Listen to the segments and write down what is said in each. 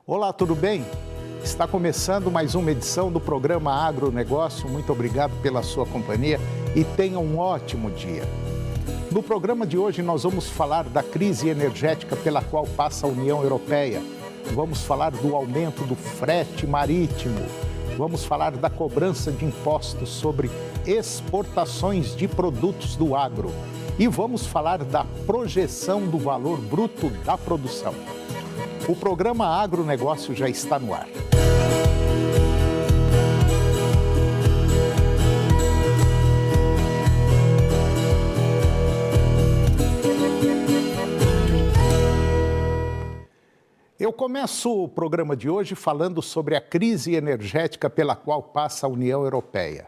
Olá, tudo bem? Está começando mais uma edição do programa Agronegócio. Muito obrigado pela sua companhia e tenha um ótimo dia. No programa de hoje nós vamos falar da crise energética pela qual passa a União Europeia. Vamos falar do aumento do frete marítimo. Vamos falar da cobrança de impostos sobre exportações de produtos do agro. E vamos falar da projeção do valor bruto da produção. O programa Agronegócio já está no ar. Eu começo o programa de hoje falando sobre a crise energética pela qual passa a União Europeia.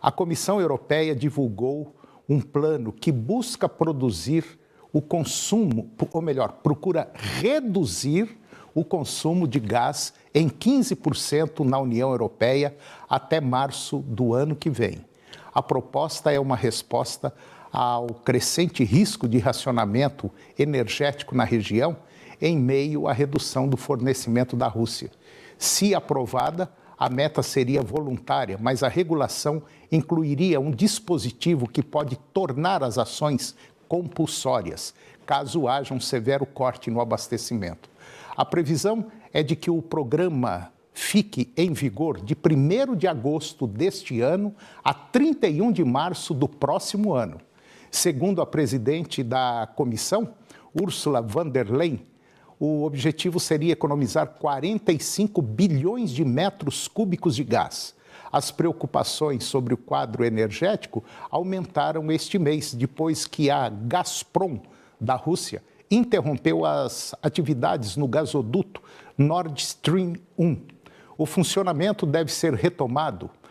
A Comissão Europeia divulgou um plano que busca produzir o consumo, ou melhor, procura reduzir o consumo de gás em 15% na União Europeia até março do ano que vem. A proposta é uma resposta ao crescente risco de racionamento energético na região em meio à redução do fornecimento da Rússia. Se aprovada, a meta seria voluntária, mas a regulação incluiria um dispositivo que pode tornar as ações compulsórias, caso haja um severo corte no abastecimento. A previsão é de que o programa fique em vigor de 1º de agosto deste ano a 31 de março do próximo ano. Segundo a presidente da comissão, Ursula von der Leyen, o objetivo seria economizar 45 bilhões de metros cúbicos de gás. As preocupações sobre o quadro energético aumentaram este mês, depois que a Gazprom, da Rússia, interrompeu as atividades no gasoduto Nord Stream 1. O funcionamento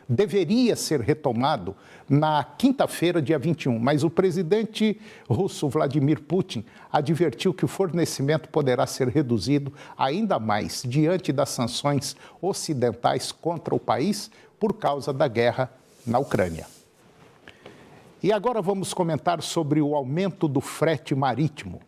deveria ser retomado na quinta-feira, dia 21, mas o presidente russo Vladimir Putin advertiu que o fornecimento poderá ser reduzido ainda mais diante das sanções ocidentais contra o país por causa da guerra na Ucrânia. E agora vamos comentar sobre o aumento do frete marítimo.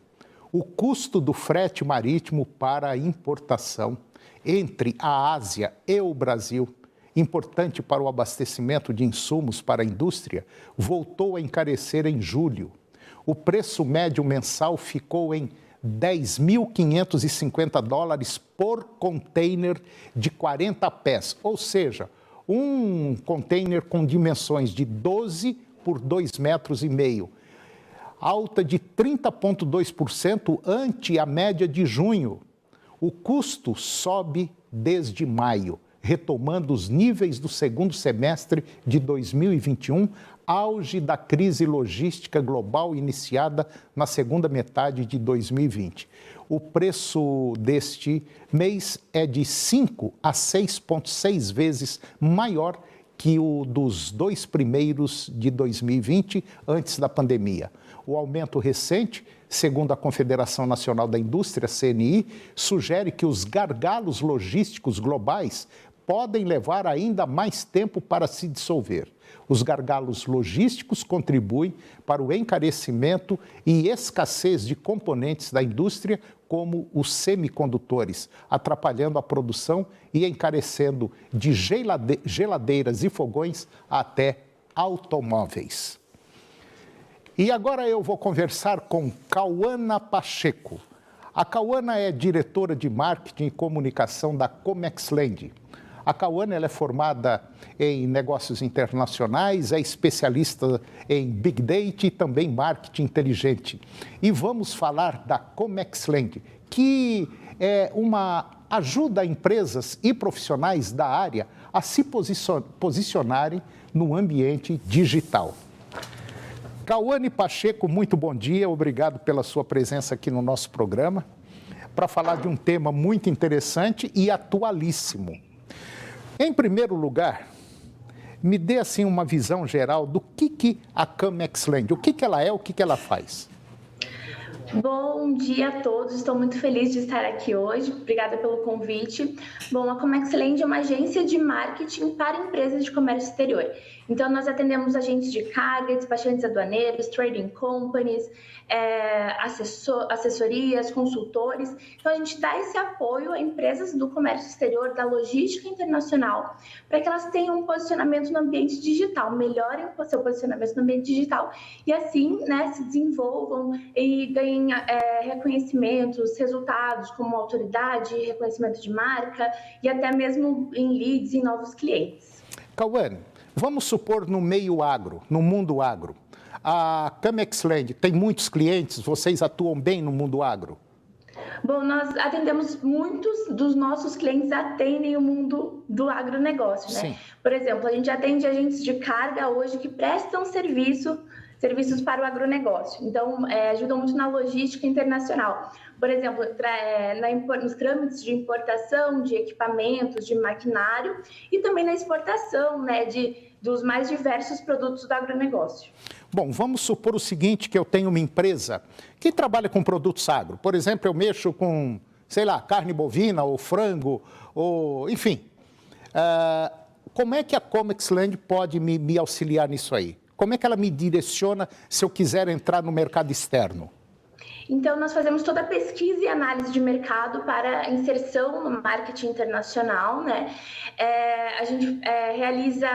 O custo do frete marítimo para a importação entre a Ásia e o Brasil, importante para o abastecimento de insumos para a indústria, voltou a encarecer em julho. O preço médio mensal ficou em $10.550 por container de 40 pés, ou seja, um container com dimensões de 12 por 2,5 metros, alta de 30,2% ante a média de junho. O custo sobe desde maio, retomando os níveis do segundo semestre de 2021, auge da crise logística global iniciada na segunda metade de 2020. O preço deste mês é de 5 a 6,6 vezes maior que o dos 2 primeiros de 2020, antes da pandemia. O aumento recente, segundo a Confederação Nacional da Indústria, CNI, sugere que os gargalos logísticos globais podem levar ainda mais tempo para se dissolver. Os gargalos logísticos contribuem para o encarecimento e escassez de componentes da indústria, como os semicondutores, atrapalhando a produção e encarecendo de geladeiras e fogões até automóveis. E agora eu vou conversar com Cauana Pacheco. A Cauana é diretora de marketing e comunicação da Comexland. A Cauana ela é formada em negócios internacionais, é especialista em Big Data e também marketing inteligente. E vamos falar da Comexland, que é uma ajuda a empresas e profissionais da área a se posicionarem no ambiente digital. Cauane Pacheco, muito bom dia, obrigado pela sua presença aqui no nosso programa, para falar de um tema muito interessante e atualíssimo. Em primeiro lugar, me dê assim uma visão geral do que a Comexland, o que ela é, o que ela faz. Bom dia a todos, estou muito feliz de estar aqui hoje, obrigada pelo convite. Bom, a Comexland é uma agência de marketing para empresas de comércio exterior. Então, nós atendemos agentes de carga, despachantes aduaneiros, trading companies, assessorias, consultores. Então, a gente dá esse apoio a empresas do comércio exterior, da logística internacional, para que elas tenham um posicionamento no ambiente digital, melhorem o seu posicionamento no ambiente digital e assim, né, se desenvolvam e ganhem reconhecimentos, resultados como autoridade, reconhecimento de marca e até mesmo em leads e novos clientes. Cauane, vamos supor no meio agro, no mundo agro. A Comexland tem muitos clientes, vocês atuam bem no mundo agro? Bom, nós atendemos muitos dos nossos clientes atendem o mundo do agronegócio, né? Sim. Por exemplo, a gente atende agentes de carga hoje que prestam serviços para o agronegócio. Então, ajudam muito na logística internacional. Por exemplo, nos trâmites de importação de equipamentos, de maquinário e também na exportação, né, dos mais diversos produtos do agronegócio. Bom, vamos supor o seguinte, que eu tenho uma empresa que trabalha com produtos agro. Por exemplo, eu mexo com, sei lá, carne bovina ou frango, ou enfim. Como é que a Comexland pode me auxiliar nisso aí? Como é que ela me direciona se eu quiser entrar no mercado externo? Então, nós fazemos toda a pesquisa e análise de mercado para inserção no marketing internacional, né? A gente realiza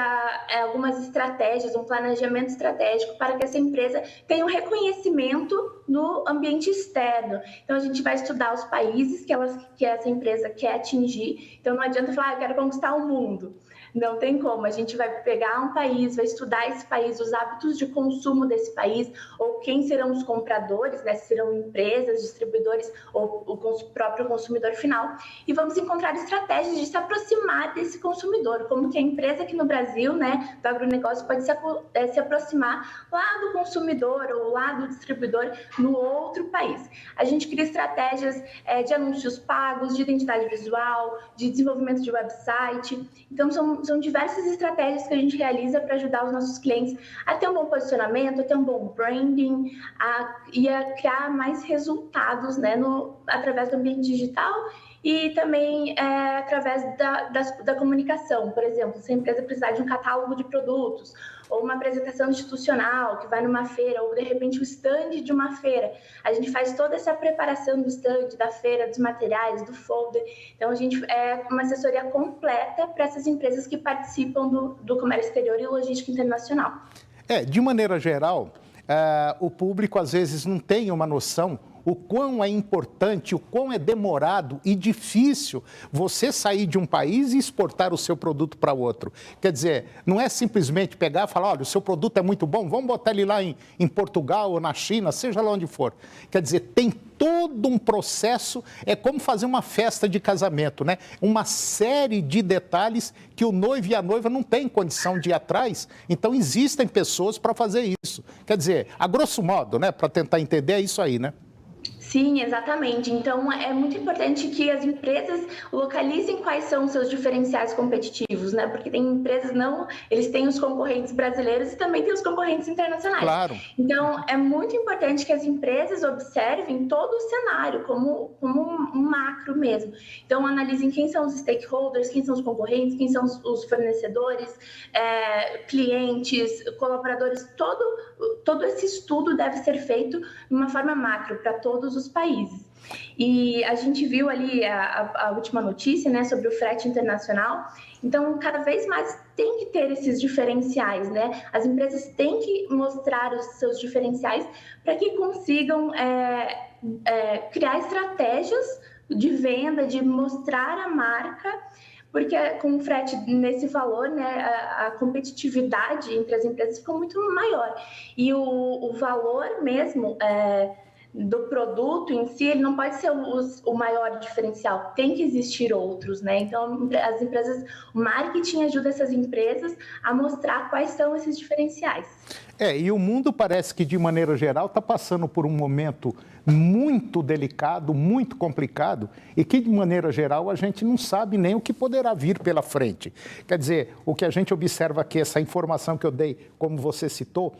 algumas estratégias, um planejamento estratégico para que essa empresa tenha um reconhecimento no ambiente externo. Então, a gente vai estudar os países que essa empresa quer atingir. Então, não adianta falar, eu quero conquistar o mundo. Não tem como, a gente vai pegar um país, vai estudar esse país, os hábitos de consumo desse país, ou quem serão os compradores, né? Se serão empresas, distribuidores ou o próprio consumidor final, e vamos encontrar estratégias de se aproximar desse consumidor, como que a empresa aqui no Brasil, né, do agronegócio pode se aproximar lá do consumidor ou lá do distribuidor no outro país. A gente cria estratégias de anúncios pagos, de identidade visual, de desenvolvimento de website, então são diversas estratégias que a gente realiza para ajudar os nossos clientes a ter um bom posicionamento, a ter um bom branding e a criar mais resultados, né, através do ambiente digital e também através da comunicação. Por exemplo, se a empresa precisar de um catálogo de produtos ou uma apresentação institucional que vai numa feira ou, de repente, o stand de uma feira, a gente faz toda essa preparação do stand, da feira, dos materiais, do folder. Então, a gente uma assessoria completa para essas empresas que participam do comércio exterior e logística internacional. De maneira geral, o público, às vezes, não tem uma noção o quão é importante, o quão é demorado e difícil você sair de um país e exportar o seu produto para outro. Quer dizer, não é simplesmente pegar e falar, olha, o seu produto é muito bom, vamos botar ele lá em Portugal ou na China, seja lá onde for. Quer dizer, tem todo um processo, é como fazer uma festa de casamento, né? Uma série de detalhes que o noivo e a noiva não têm condição de ir atrás, então existem pessoas para fazer isso. Quer dizer, a grosso modo, né, para tentar entender, é isso aí, né? Sim, exatamente. Então, é muito importante que as empresas localizem quais são os seus diferenciais competitivos, né? Porque tem empresas, eles têm os concorrentes brasileiros e também tem os concorrentes internacionais. Claro. Então, é muito importante que as empresas observem todo o cenário, como um macro mesmo. Então, analisem quem são os stakeholders, quem são os concorrentes, quem são os fornecedores, clientes, colaboradores. Todo esse estudo deve ser feito de uma forma macro para todos os países. E a gente viu ali a última notícia, né, sobre o frete internacional. Então, cada vez mais tem que ter esses diferenciais, né? As empresas têm que mostrar os seus diferenciais para que consigam criar estratégias de venda, de mostrar a marca, porque com o frete nesse valor, né, a competitividade entre as empresas ficou muito maior. E o valor mesmo do produto em si, ele não pode ser o maior diferencial, tem que existir outros, né? Então, as empresas, o marketing ajuda essas empresas a mostrar quais são esses diferenciais. E o mundo parece que, de maneira geral, está passando por um momento muito delicado, muito complicado, e que, de maneira geral, a gente não sabe nem o que poderá vir pela frente. Quer dizer, o que a gente observa aqui, essa informação que eu dei, como você citou,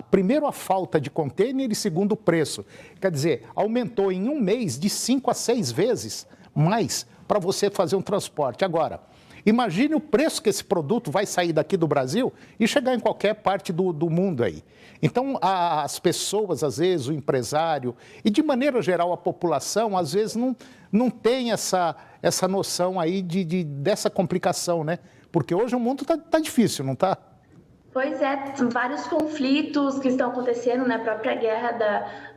primeiro a falta de container e segundo o preço. Quer dizer, aumentou em um mês de 5 a 6 vezes mais para você fazer um transporte. Agora, imagine o preço que esse produto vai sair daqui do Brasil e chegar em qualquer parte do mundo aí. Então, as pessoas, às vezes, o empresário e, de maneira geral, a população, às vezes, não tem essa noção aí dessa complicação, né? Porque hoje o mundo tá difícil, não está? Pois é, são vários conflitos que estão acontecendo, né? A própria guerra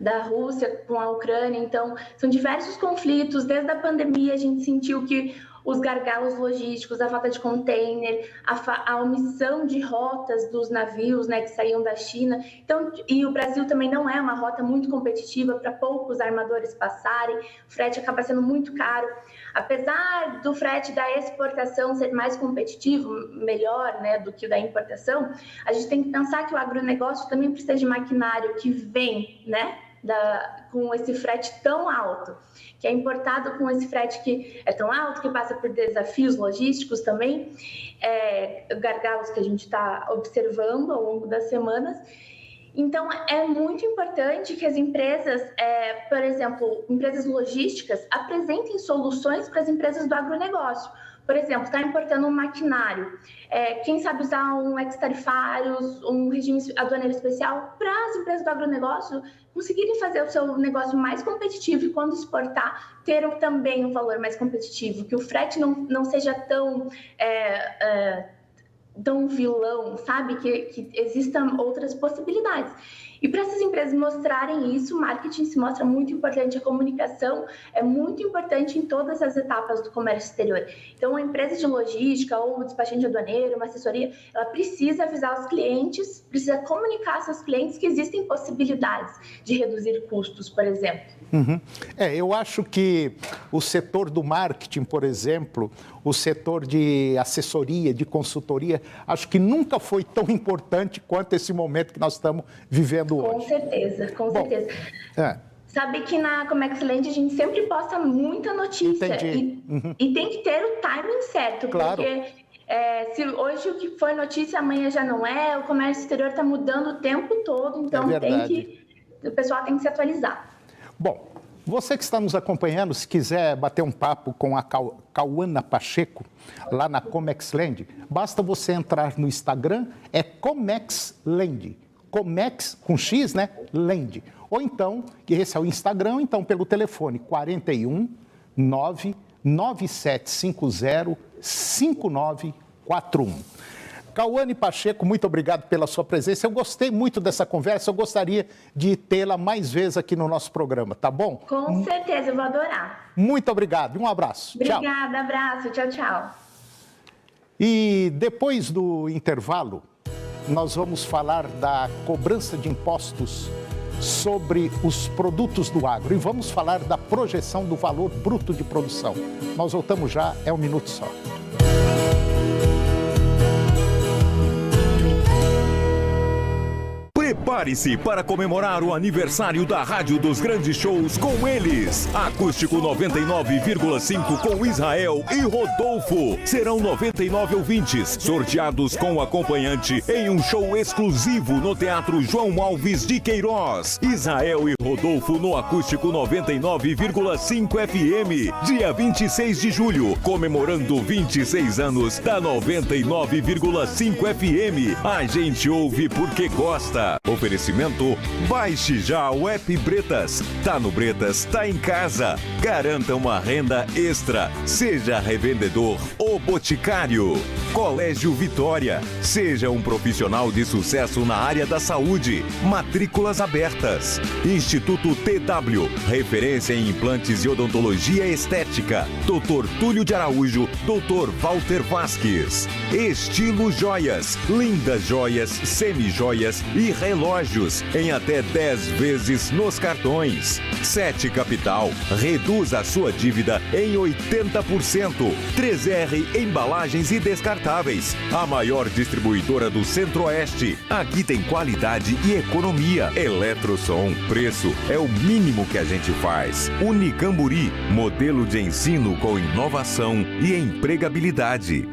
da Rússia com a Ucrânia. Então, são diversos conflitos. Desde a pandemia, a gente sentiu que os gargalos logísticos, a falta de container, a omissão de rotas dos navios, né, que saíam da China. Então, e o Brasil também não é uma rota muito competitiva para poucos armadores passarem, o frete acaba sendo muito caro. Apesar do frete da exportação ser mais competitivo, melhor, né, do que o da importação, a gente tem que pensar que o agronegócio também precisa de maquinário que vem, né, com esse frete tão alto, que é importado com esse frete que é tão alto, que passa por desafios logísticos também, gargalos que a gente está observando ao longo das semanas. Então, é muito importante que as empresas, por exemplo, empresas logísticas, apresentem soluções para as empresas do agronegócio. Por exemplo, está importando um maquinário, quem sabe usar um ex-tarifários, um regime aduaneiro especial para as empresas do agronegócio conseguirem fazer o seu negócio mais competitivo e, quando exportar, ter também um valor mais competitivo, que o frete não seja tão vilão, sabe? Que existam outras possibilidades. E para essas empresas mostrarem isso, o marketing se mostra muito importante, a comunicação é muito importante em todas as etapas do comércio exterior. Então, uma empresa de logística ou um despachante aduaneiro, uma assessoria, ela precisa avisar os clientes, precisa comunicar aos seus clientes que existem possibilidades de reduzir custos, por exemplo. Uhum. Eu acho que o setor do marketing, por exemplo, o setor de assessoria, de consultoria, acho que nunca foi tão importante quanto esse momento que nós estamos vivendo hoje. Com certeza, com certeza. Sabe que na Comexland a gente sempre posta muita notícia. E tem que ter o timing certo, claro. Porque se hoje o que foi notícia, amanhã já não é, o comércio exterior está mudando o tempo todo, então o pessoal tem que se atualizar. Bom, você que está nos acompanhando, se quiser bater um papo com a Cauana Pacheco, lá na Comexland, basta você entrar no Instagram, Comexland. Comex, com X, né? Land. Ou então, que esse é o Instagram, então pelo telefone 41 99750 5941. Cauane Pacheco, muito obrigado pela sua presença. Eu gostei muito dessa conversa, eu gostaria de tê-la mais vezes aqui no nosso programa, tá bom? Com certeza, eu vou adorar. Muito obrigado, um abraço. Obrigada, tchau. Abraço, tchau, tchau. E depois do intervalo, nós vamos falar da cobrança de impostos sobre os produtos do agro e vamos falar da projeção do valor bruto de produção. Nós voltamos já, é um minuto só. Prepare-se para comemorar o aniversário da Rádio dos Grandes Shows com eles. Acústico 99,5 com Israel e Rodolfo. Serão 99 ouvintes, sorteados com acompanhante em um show exclusivo no Teatro João Alves de Queiroz. Israel e Rodolfo no Acústico 99,5 FM. Dia 26 de julho, comemorando 26 anos da 99,5 FM. A gente ouve porque gosta. Oferecimento, baixe já o app Bretas. Tá no Bretas, tá em casa. Garanta uma renda extra. Seja revendedor ou boticário. Colégio Vitória. Seja um profissional de sucesso na área da saúde. Matrículas abertas. Instituto TW. Referência em implantes e odontologia estética. Dr. Túlio de Araújo. Dr. Walter Vasques. Estilo Joias. Lindas joias, semi-joias e relógios relógios em até 10 vezes nos cartões. 7 Capital, reduz a sua dívida em 80%. 3R Embalagens e Descartáveis, a maior distribuidora do Centro-Oeste. Aqui tem qualidade e economia. Eletrosom, preço é o mínimo que a gente faz. Unicamburi, modelo de ensino com inovação e empregabilidade.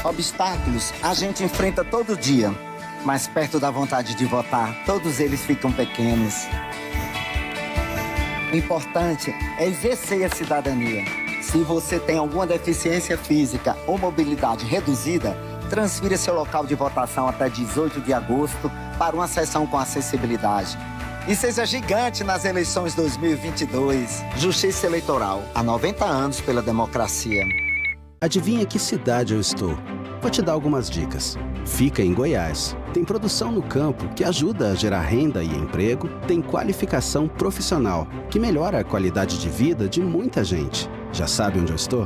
Obstáculos a gente enfrenta todo dia, mas perto da vontade de votar, todos eles ficam pequenos. O importante é exercer a cidadania. Se você tem alguma deficiência física ou mobilidade reduzida, transfira seu local de votação até 18 de agosto para uma sessão com acessibilidade. E seja gigante nas eleições 2022. Justiça Eleitoral, há 90 anos pela democracia. Adivinha que cidade eu estou? Vou te dar algumas dicas. Fica em Goiás. Tem produção no campo que ajuda a gerar renda e emprego. Tem qualificação profissional que melhora a qualidade de vida de muita gente. Já sabe onde eu estou?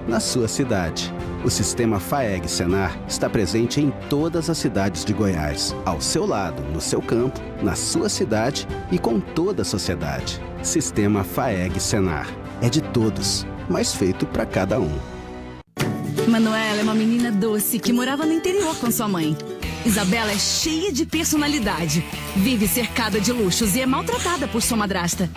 Na sua cidade. O sistema FAEG-Senar está presente em todas as cidades de Goiás. Ao seu lado, no seu campo, na sua cidade e com toda a sociedade. Sistema FAEG-Senar. É de todos, mas feito para cada um. Manuela é uma menina doce que morava no interior com sua mãe. Isabela é cheia de personalidade, vive cercada de luxos e é maltratada por sua madrasta.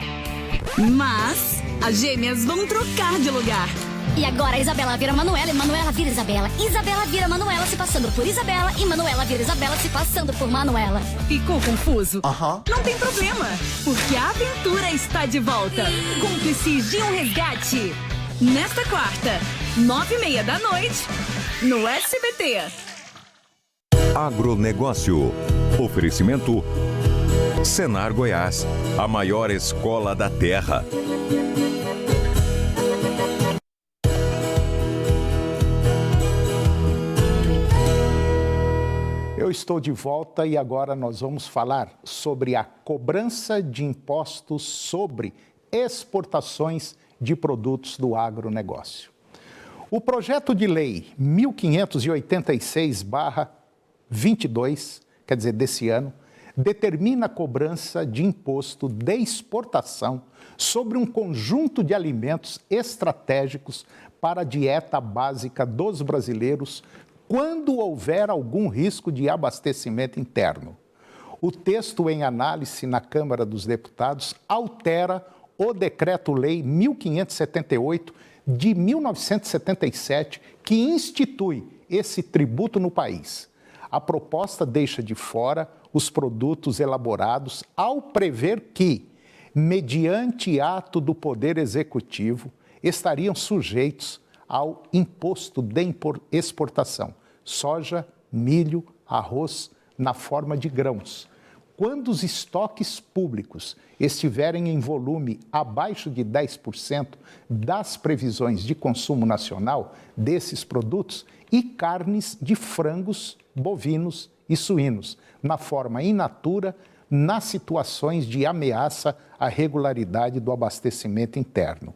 Mas as gêmeas vão trocar de lugar. E agora Isabela vira Manuela e Manuela vira Isabela. Isabela vira Manuela se passando por Isabela e Manuela vira Isabela se passando por Manuela. Ficou confuso? Não tem problema, porque a aventura está de volta. Cúmplices de um resgate. Nesta quarta, 9h30 da noite, no SBT. Agronegócio. Oferecimento Senar Goiás, a maior escola da terra. Eu estou de volta e agora nós vamos falar sobre a cobrança de impostos sobre exportações de produtos do agronegócio. O projeto de lei 1586/22, quer dizer, desse ano, determina a cobrança de imposto de exportação sobre um conjunto de alimentos estratégicos para a dieta básica dos brasileiros quando houver algum risco de abastecimento interno. O texto em análise na Câmara dos Deputados altera o Decreto-Lei 1578 de 1977, que institui esse tributo no país. A proposta deixa de fora os produtos elaborados ao prever que, mediante ato do Poder Executivo, estariam sujeitos ao imposto de exportação: soja, milho, arroz na forma de grãos. Quando os estoques públicos estiverem em volume abaixo de 10% das previsões de consumo nacional desses produtos, e carnes de frangos, bovinos e suínos, na forma in natura, nas situações de ameaça à regularidade do abastecimento interno.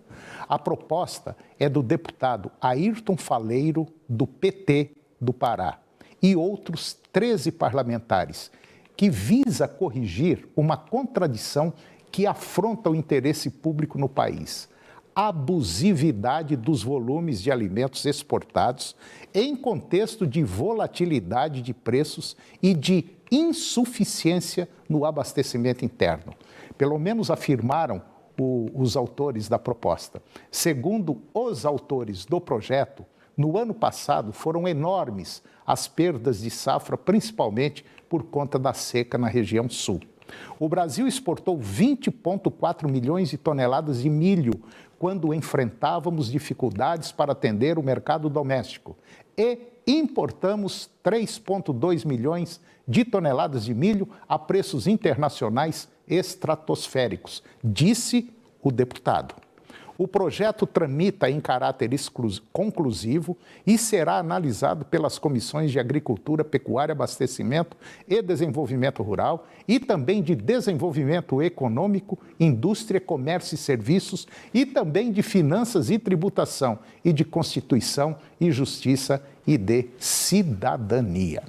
A proposta é do deputado Ayrton Faleiro, do PT do Pará, e outros 13 parlamentares, que visa corrigir uma contradição que afronta o interesse público no país: a abusividade dos volumes de alimentos exportados em contexto de volatilidade de preços e de insuficiência no abastecimento interno. Pelo menos afirmaram os autores da proposta. Segundo os autores do projeto, no ano passado foram enormes as perdas de safra, principalmente por conta da seca na região sul. O Brasil exportou 20,4 milhões de toneladas de milho quando enfrentávamos dificuldades para atender o mercado doméstico e importamos 3,2 milhões de toneladas de milho a preços internacionais estratosféricos, disse o deputado. O projeto tramita em caráter conclusivo e será analisado pelas comissões de Agricultura, Pecuária, Abastecimento e Desenvolvimento Rural e também de Desenvolvimento Econômico, Indústria, Comércio e Serviços e também de Finanças e Tributação e de Constituição e Justiça e de Cidadania.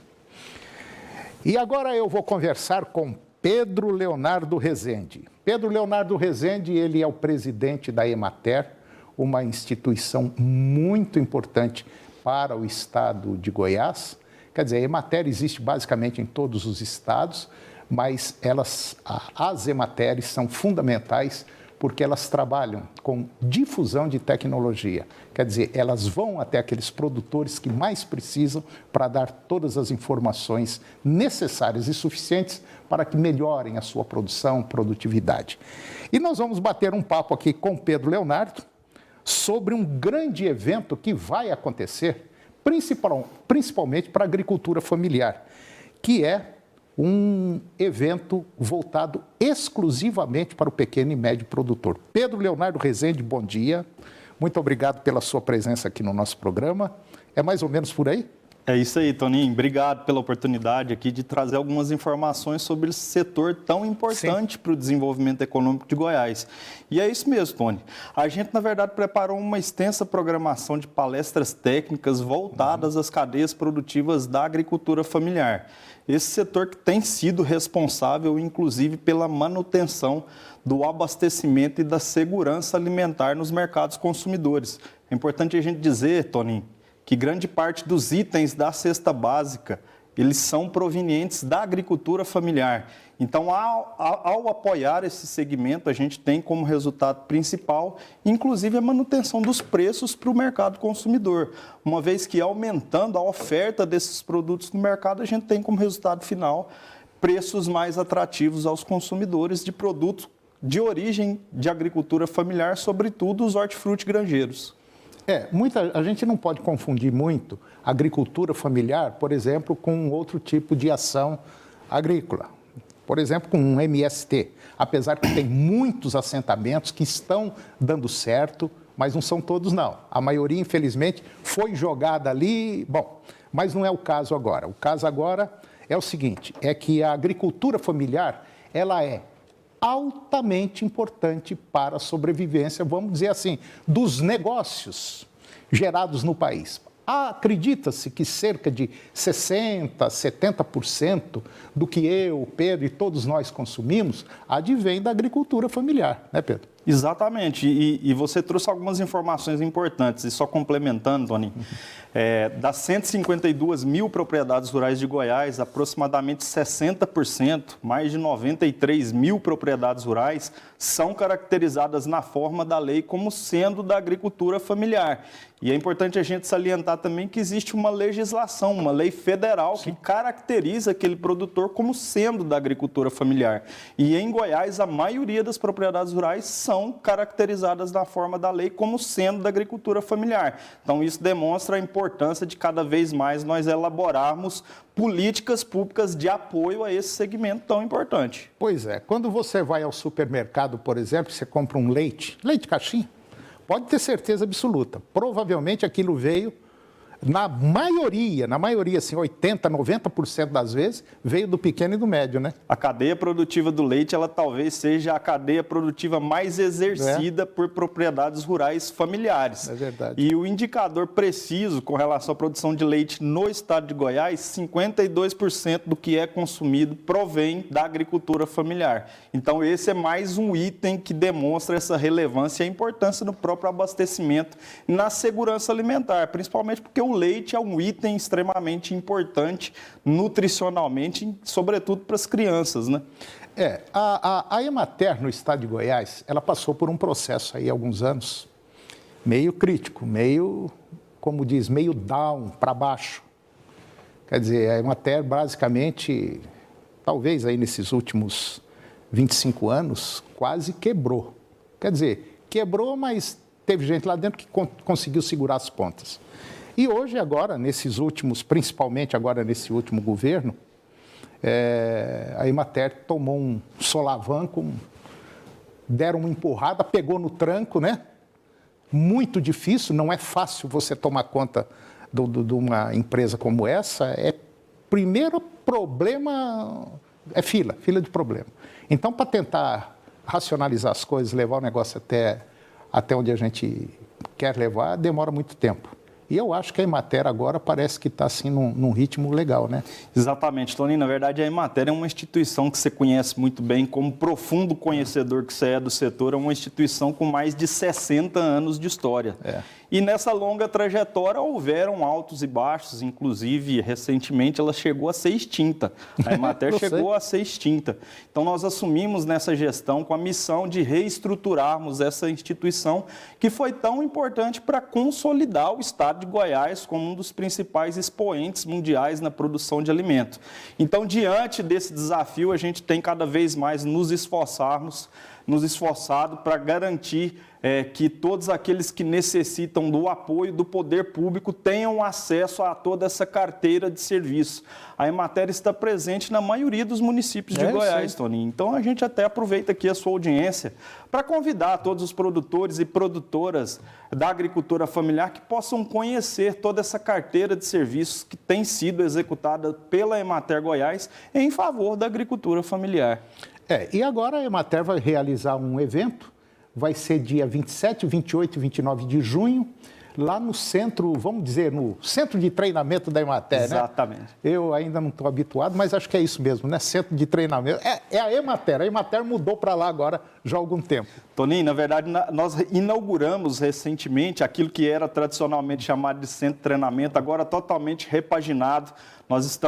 E agora eu vou conversar com Pedro Leonardo Rezende. Pedro Leonardo Rezende, ele é o presidente da Emater, uma instituição muito importante para o estado de Goiás. Quer dizer, a Emater existe basicamente em todos os estados, mas as Emateres são fundamentais porque elas trabalham com difusão de tecnologia. Quer dizer, elas vão até aqueles produtores que mais precisam para dar todas as informações necessárias e suficientes para que melhorem a sua produção, produtividade. E nós vamos bater um papo aqui com Pedro Leonardo sobre um grande evento que vai acontecer, principalmente para a agricultura familiar, que é um evento voltado exclusivamente para o pequeno e médio produtor. Pedro Leonardo Rezende, bom dia. Muito obrigado pela sua presença aqui no nosso programa. É mais ou menos por aí? É isso aí, Toninho. Obrigado pela oportunidade aqui de trazer algumas informações sobre esse setor tão importante para o desenvolvimento econômico de Goiás. E é isso mesmo, Tony. A gente, na verdade, preparou uma extensa programação de palestras técnicas voltadas às cadeias produtivas da agricultura familiar. Esse setor que tem sido responsável, inclusive, pela manutenção do abastecimento e da segurança alimentar nos mercados consumidores. É importante a gente dizer, Toninho, que grande parte dos itens da cesta básica, eles são provenientes da agricultura familiar. Então, ao apoiar esse segmento, a gente tem como resultado principal, inclusive, a manutenção dos preços para o mercado consumidor. Uma vez que, aumentando a oferta desses produtos no mercado, a gente tem como resultado final preços mais atrativos aos consumidores de produtos de origem de agricultura familiar, sobretudo os hortifruti granjeiros. A gente não pode confundir muito agricultura familiar, por exemplo, com outro tipo de ação agrícola. Por exemplo, com um MST, apesar que tem muitos assentamentos que estão dando certo, mas não são todos não. A maioria, infelizmente, foi jogada ali, mas não é o caso agora. O caso agora é o seguinte, é que a agricultura familiar, ela é altamente importante para a sobrevivência, vamos dizer assim, dos negócios gerados no país. Acredita-se que cerca de 60%, 70% do que eu, Pedro e todos nós consumimos advém da agricultura familiar, né, Pedro? Exatamente, e você trouxe algumas informações importantes, e só complementando, Tony, das 152 mil propriedades rurais de Goiás, aproximadamente 60%, mais de 93 mil propriedades rurais, são caracterizadas na forma da lei como sendo da agricultura familiar. E é importante a gente salientar também que existe uma legislação, uma lei federal que caracteriza aquele produtor como sendo da agricultura familiar. E em Goiás, a maioria das propriedades rurais são caracterizadas na forma da lei como sendo da agricultura familiar. Então, isso demonstra a importância de cada vez mais nós elaborarmos políticas públicas de apoio a esse segmento tão importante. Pois é, quando você vai ao supermercado, por exemplo, você compra um leite caixinha, pode ter certeza absoluta, provavelmente aquilo veio, na maioria, assim, 80%, 90% das vezes, veio do pequeno e do médio, né? A cadeia produtiva do leite, ela talvez seja a cadeia produtiva mais exercida por propriedades rurais familiares. É verdade. E o indicador preciso com relação à produção de leite no estado de Goiás, 52% do que é consumido provém da agricultura familiar. Então, esse é mais um item que demonstra essa relevância e a importância no próprio abastecimento e na segurança alimentar, principalmente porque o leite é um item extremamente importante nutricionalmente, sobretudo para as crianças, né? A Emater no estado de Goiás, ela passou por um processo aí há alguns anos, meio crítico, meio, como diz, meio down, para baixo. Quer dizer, a Emater basicamente talvez aí nesses últimos 25 anos, quase quebrou. Quer dizer, quebrou, mas teve gente lá dentro que conseguiu segurar as pontas. E hoje, agora, nesses últimos, principalmente agora nesse último governo, a Emater tomou um solavanco, deram uma empurrada, pegou no tranco, né? Muito difícil, não é fácil você tomar conta de uma empresa como essa. Primeiro problema é fila de problema. Então, para tentar racionalizar as coisas, levar o negócio até onde a gente quer levar, demora muito tempo. E eu acho que a Emater agora parece que está assim num ritmo legal, né? Exatamente, Toninho. Na verdade, a Emater é uma instituição que você conhece muito bem, como profundo conhecedor que você é do setor, é uma instituição com mais de 60 anos de história. E nessa longa trajetória houveram altos e baixos, inclusive recentemente ela chegou a ser extinta. A Emater chegou a ser extinta. Então nós assumimos nessa gestão com a missão de reestruturarmos essa instituição que foi tão importante para consolidar o estado de Goiás como um dos principais expoentes mundiais na produção de alimento. Então, diante desse desafio, a gente tem cada vez mais nos esforçado para garantir que todos aqueles que necessitam do apoio do poder público tenham acesso a toda essa carteira de serviço. A Emater está presente na maioria dos municípios de Goiás, Toninho. Então, a gente até aproveita aqui a sua audiência para convidar todos os produtores e produtoras da agricultura familiar que possam conhecer toda essa carteira de serviços que tem sido executada pela Emater Goiás em favor da agricultura familiar. E agora a Emater vai realizar um evento, vai ser dia 27, 28 e 29 de junho, lá no centro, vamos dizer, no centro de treinamento da Emater, né? Exatamente. Eu ainda não estou habituado, mas acho que é isso mesmo, né? Centro de treinamento. É a Emater mudou para lá agora já há algum tempo. Toninho, na verdade, nós inauguramos recentemente aquilo que era tradicionalmente chamado de centro de treinamento, agora totalmente repaginado. Nós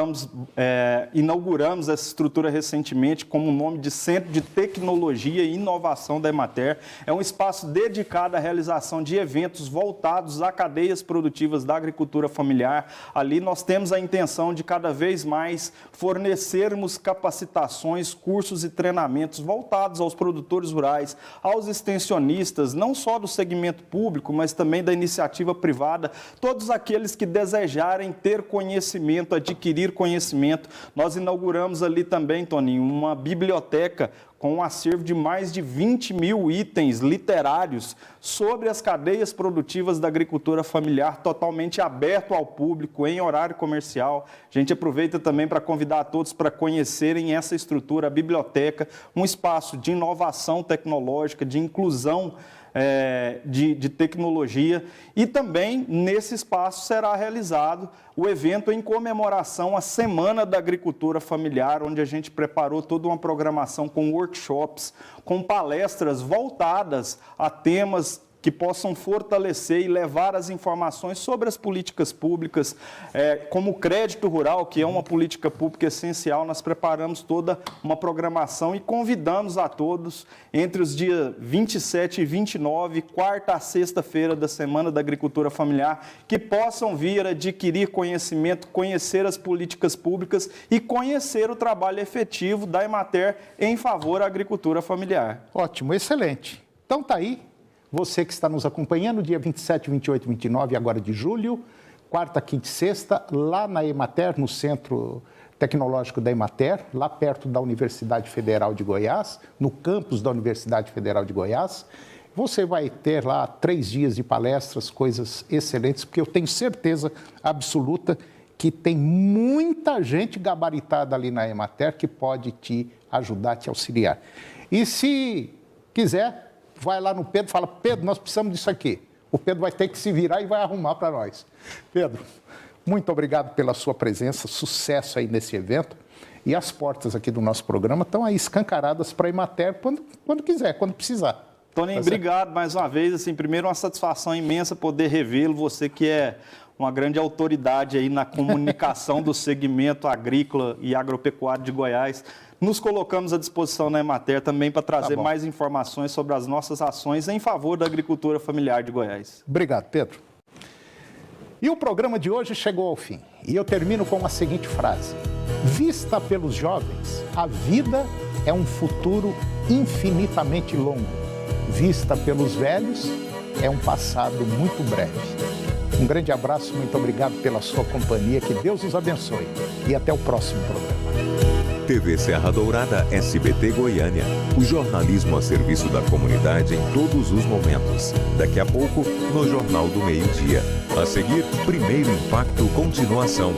inauguramos essa estrutura recentemente como o nome de Centro de Tecnologia e Inovação da Emater. É um espaço dedicado à realização de eventos voltados a cadeias produtivas da agricultura familiar. Ali nós temos a intenção de cada vez mais fornecermos capacitações, cursos e treinamentos voltados aos produtores rurais, aos extensionistas, não só do segmento público, mas também da iniciativa privada, todos aqueles que desejarem ter conhecimento, adquirir conhecimento. Nós inauguramos ali também, Toninho, uma biblioteca com um acervo de mais de 20 mil itens literários sobre as cadeias produtivas da agricultura familiar, totalmente aberto ao público, em horário comercial. A gente aproveita também para convidar a todos para conhecerem essa estrutura, a biblioteca, um espaço de inovação tecnológica, de inclusão de tecnologia, e também nesse espaço será realizado o evento em comemoração à Semana da Agricultura Familiar, onde a gente preparou toda uma programação com workshops, com palestras voltadas a temas que possam fortalecer e levar as informações sobre as políticas públicas, como o crédito rural, que é uma política pública essencial. Nós preparamos toda uma programação e convidamos a todos, entre os dias 27 e 29, quarta a sexta-feira da Semana da Agricultura Familiar, que possam vir adquirir conhecimento, conhecer as políticas públicas e conhecer o trabalho efetivo da Emater em favor da agricultura familiar. Ótimo, excelente. Então tá aí. Você que está nos acompanhando, dia 27, 28 e 29 agora de julho, quarta, quinta e sexta, lá na Emater, no Centro Tecnológico da Emater, lá perto da Universidade Federal de Goiás, no campus da Universidade Federal de Goiás. Você vai ter lá 3 dias de palestras, coisas excelentes, porque eu tenho certeza absoluta que tem muita gente gabaritada ali na Emater que pode te ajudar, te auxiliar. E se quiser, vai lá no Pedro e fala: Pedro, nós precisamos disso aqui. O Pedro vai ter que se virar e vai arrumar para nós. Pedro, muito obrigado pela sua presença, sucesso aí nesse evento. E as portas aqui do nosso programa estão aí escancaradas para a Emater quando quiser, quando precisar. Toninho, obrigado mais uma vez. Primeiro, uma satisfação imensa poder revê-lo, você que é uma grande autoridade aí na comunicação do segmento agrícola e agropecuário de Goiás. Nos colocamos à disposição na Emater também para trazer mais informações sobre as nossas ações em favor da agricultura familiar de Goiás. Obrigado, Pedro. E o programa de hoje chegou ao fim. E eu termino com a seguinte frase: Vista pelos jovens, a vida é um futuro infinitamente longo. Vista pelos velhos, é um passado muito breve. Um grande abraço, muito obrigado pela sua companhia, que Deus os abençoe e até o próximo programa. TV Serra Dourada, SBT Goiânia. O jornalismo a serviço da comunidade em todos os momentos. Daqui a pouco, no Jornal do Meio-Dia. A seguir, Primeiro Impacto Continuação.